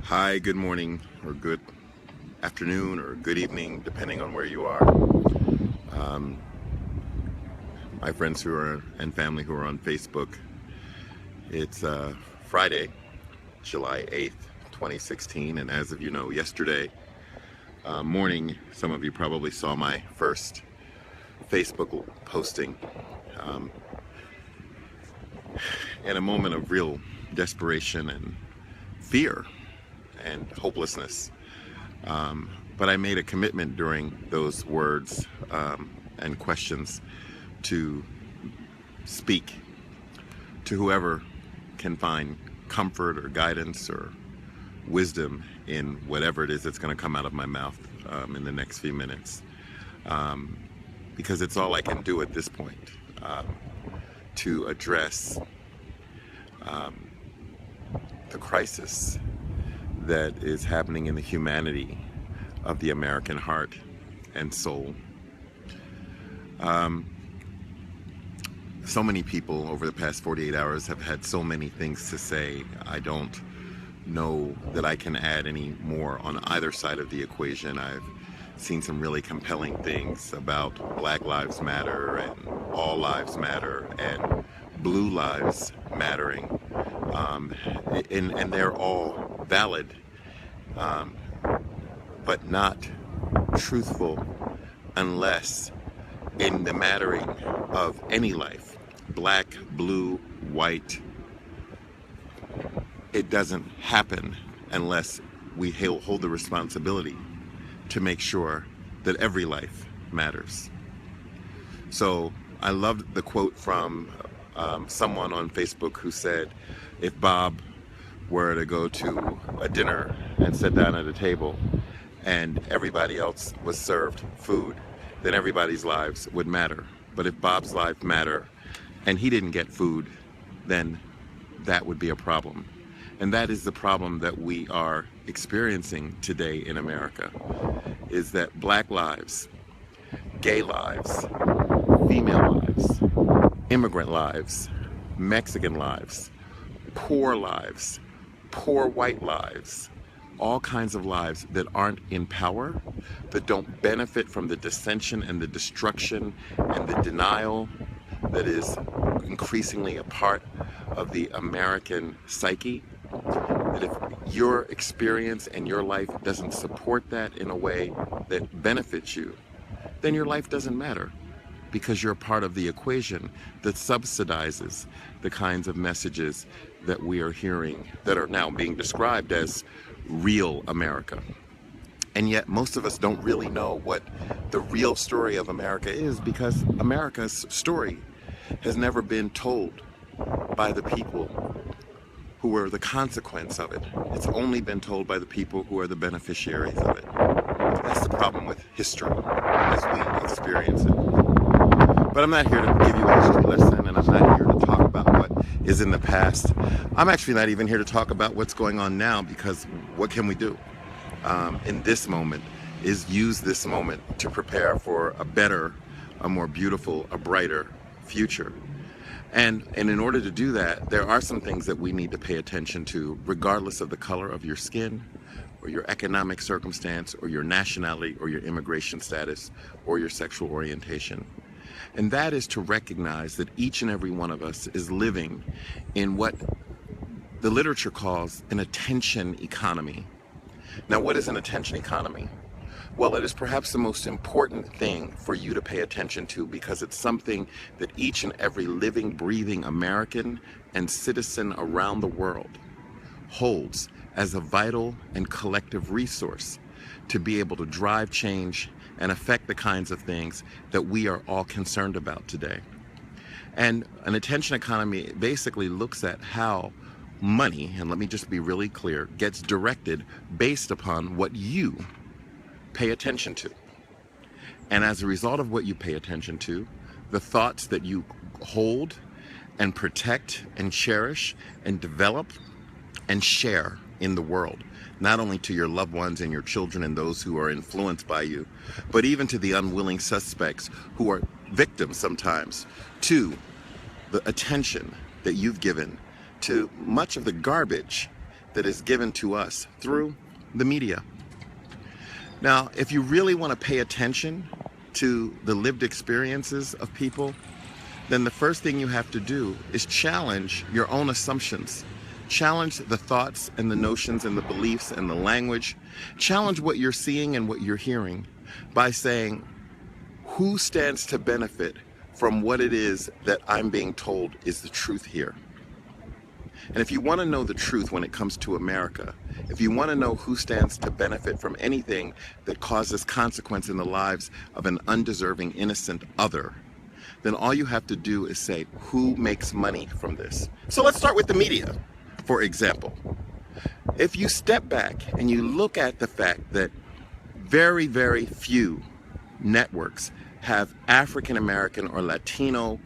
Hi, good morning, or good afternoon, or good evening, depending on where you are. My friends who are and family who are on Facebook. It's Friday, July 8th, 2016, and as of you know, yesterday morning, some of you probably saw my first Facebook posting. Um, in a moment of real desperation and fear and hopelessness. But I made a commitment during those words and questions to speak to whoever can find comfort or guidance or wisdom in whatever it is that's going to come out of my mouth in the next few minutes. Because it's all I can do at this point to address the crisis that is happening in the humanity of the American heart and soul. So many people over the past 48 hours have had so many things to say. I don't know that I can add any more on either side of the equation. I've seen some really compelling things about Black Lives Matter and All Lives Matter and Blue Lives Mattering. And they're all valid, but not truthful unless in the mattering of any life, black, blue, white, it doesn't happen unless we hold the responsibility to make sure that every life matters. So I loved the quote from someone on Facebook who said, if Bob were to go to a dinner and sit down at a table and everybody else was served food, then everybody's lives would matter. But if Bob's life matter and he didn't get food, then that would be a problem. And that is the problem that we are experiencing today in America, is that Black lives, gay lives, female lives, immigrant lives, Mexican lives, poor white lives, all kinds of lives that aren't in power, that don't benefit from the dissension and the destruction and the denial that is increasingly a part of the American psyche. That if your experience and your life doesn't support that in a way that benefits you, then your life doesn't matter, because you're part of the equation that subsidizes the kinds of messages that we are hearing that are now being described as real America. And yet most of us don't really know what the real story of America is, because America's story has never been told by the people who are the consequence of it. It's only been told by the people who are the beneficiaries of it. That's the problem with history as we experience it. But I'm not here to give you a history lesson, and I'm not here to talk about what is in the past. I'm actually not even here to talk about what's going on now, because what can we do in this moment is use this moment to prepare for a better, a more beautiful, a brighter future. And in order to do that, there are some things that we need to pay attention to, regardless of the color of your skin, or your economic circumstance, or your nationality, or your immigration status, or your sexual orientation. And that is to recognize that each and every one of us is living in what the literature calls an attention economy. Now, what is an attention economy? Well, it is perhaps the most important thing for you to pay attention to, because it's something that each and every living, breathing American and citizen around the world holds as a vital and collective resource to be able to drive change and affect the kinds of things that we are all concerned about today. And an attention economy basically looks at how money, and let me just be really clear, gets directed based upon what you pay attention to. And as a result of what you pay attention to, the thoughts that you hold and protect and cherish and develop and share in the world, not only to your loved ones and your children and those who are influenced by you, but even to the unwilling suspects who are victims sometimes to the attention that you've given to much of the garbage that is given to us through the media. Now, if you really want to pay attention to the lived experiences of people, then the first thing you have to do is challenge your own assumptions. Challenge the thoughts and the notions and the beliefs and the language. Challenge what you're seeing and what you're hearing by saying, who stands to benefit from what it is that I'm being told is the truth here? And if you want to know the truth when it comes to America, if you want to know who stands to benefit from anything that causes consequence in the lives of an undeserving, innocent other, then all you have to do is say, who makes money from this? So let's start with the media, for example. If you step back and you look at the fact that very, very few networks have African American or Latino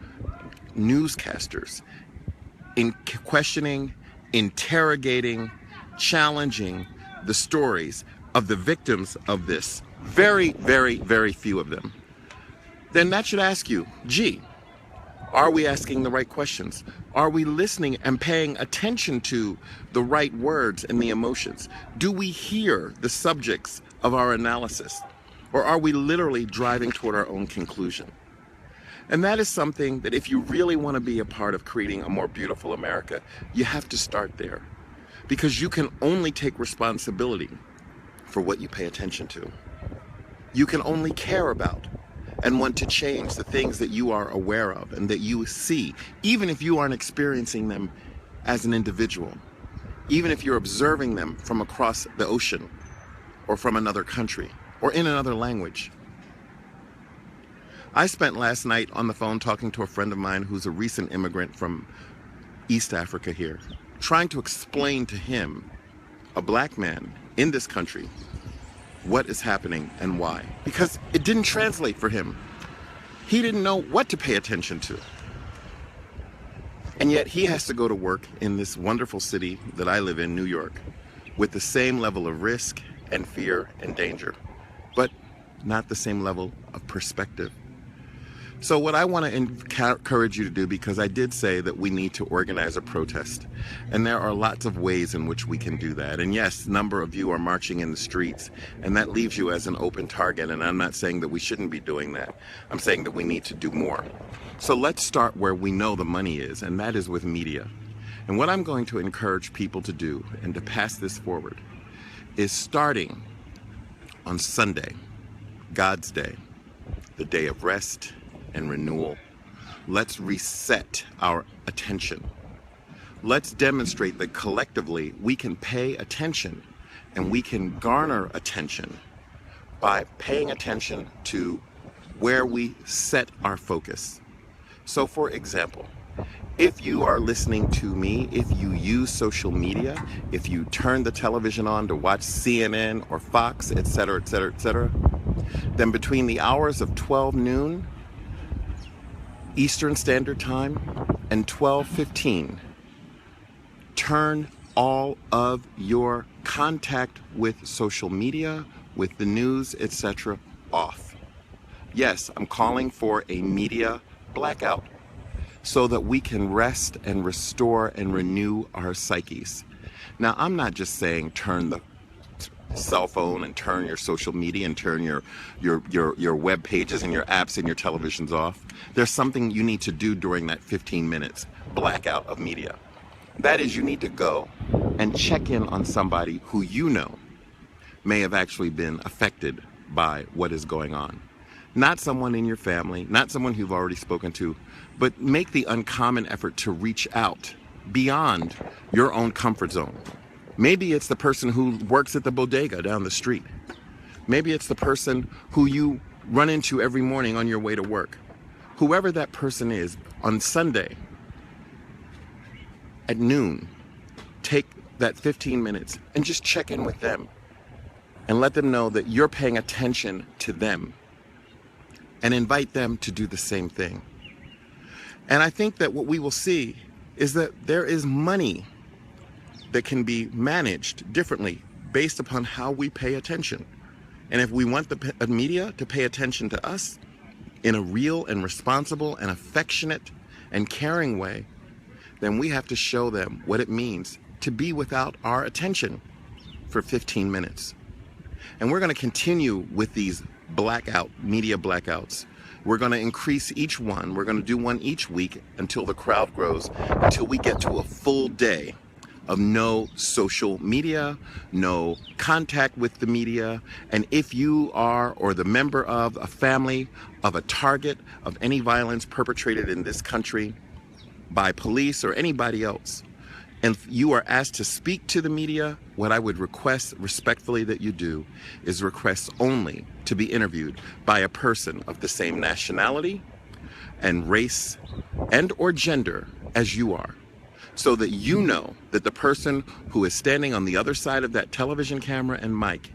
newscasters in questioning, interrogating, challenging the stories of the victims of this, very, very, very few of them, then that should ask you, gee, are we asking the right questions? Are we listening and paying attention to the right words and the emotions? Do we hear the subjects of our analysis? Or are we literally driving toward our own conclusion? And that is something that if you really want to be a part of creating a more beautiful America, you have to start there. Because you can only take responsibility for what you pay attention to. You can only care about and want to change the things that you are aware of and that you see, even if you aren't experiencing them as an individual, even if you're observing them from across the ocean or from another country or in another language. I spent last night on the phone talking to a friend of mine who's a recent immigrant from East Africa here, trying to explain to him, a black man in this country, what is happening and why. Because it didn't translate for him. He didn't know what to pay attention to. And yet he has to go to work in this wonderful city that I live in, New York, with the same level of risk and fear and danger, but not the same level of perspective. So what I want to encourage you to do, because I did say that we need to organize a protest, and there are lots of ways in which we can do that. And yes, a number of you are marching in the streets, and that leaves you as an open target, and I'm not saying that we shouldn't be doing that. I'm saying that we need to do more. So let's start where we know the money is, and that is with media. And what I'm going to encourage people to do, and to pass this forward, is starting on Sunday, God's Day, the day of rest and renewal. Let's reset our attention. Let's demonstrate that collectively we can pay attention and we can garner attention by paying attention to where we set our focus. So for example, if you are listening to me, if you use social media, if you turn the television on to watch CNN or Fox, etc., etc., etc., then between the hours of 12 noon Eastern Standard Time and 12:15, turn all of your contact with social media, with the news, etc. off. Yes, I'm calling for a media blackout so that we can rest and restore and renew our psyches. Now, I'm not just saying turn the cell phone and turn your social media and turn your web pages and your apps and your televisions off. There's something you need to do during that 15 minutes blackout of media. That is, you need to go and check in on somebody who you know may have actually been affected by what is going on. Not someone in your family, not someone you've already spoken to, but make the uncommon effort to reach out beyond your own comfort zone. Maybe it's the person who works at the bodega down the street. Maybe it's the person who you run into every morning on your way to work. Whoever that person is, on Sunday at noon, take that 15 minutes and just check in with them and let them know that you're paying attention to them and invite them to do the same thing. And I think that what we will see is that there is money that can be managed differently based upon how we pay attention. And if we want the media to pay attention to us in a real and responsible and affectionate and caring way, then we have to show them what it means to be without our attention for 15 minutes. And we're going to continue with these media blackouts. We're going to increase each one. We're going to do one each week until the crowd grows, until we get to a full day of no social media, no contact with the media. And if you are or the member of a family of a target of any violence perpetrated in this country by police or anybody else, and you are asked to speak to the media, what I would request respectfully that you do is request only to be interviewed by a person of the same nationality and race and or gender as you are, so that you know that the person who is standing on the other side of that television camera and mic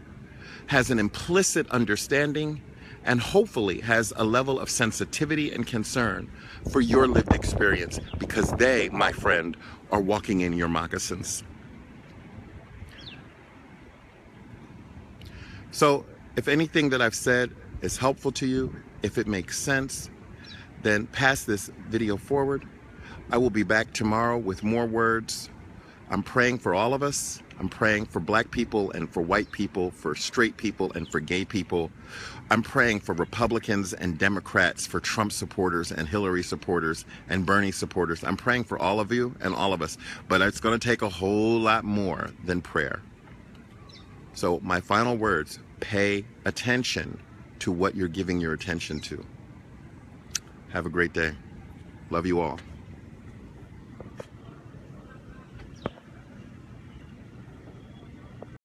has an implicit understanding and hopefully has a level of sensitivity and concern for your lived experience, because they, my friend, are walking in your moccasins. So if anything that I've said is helpful to you, if it makes sense, then pass this video forward. I will be back tomorrow with more words. I'm praying for all of us. I'm praying for black people and for white people, for straight people and for gay people. I'm praying for Republicans and Democrats, for Trump supporters and Hillary supporters and Bernie supporters. I'm praying for all of you and all of us, but it's going to take a whole lot more than prayer. So my final words, pay attention to what you're giving your attention to. Have a great day. Love you all.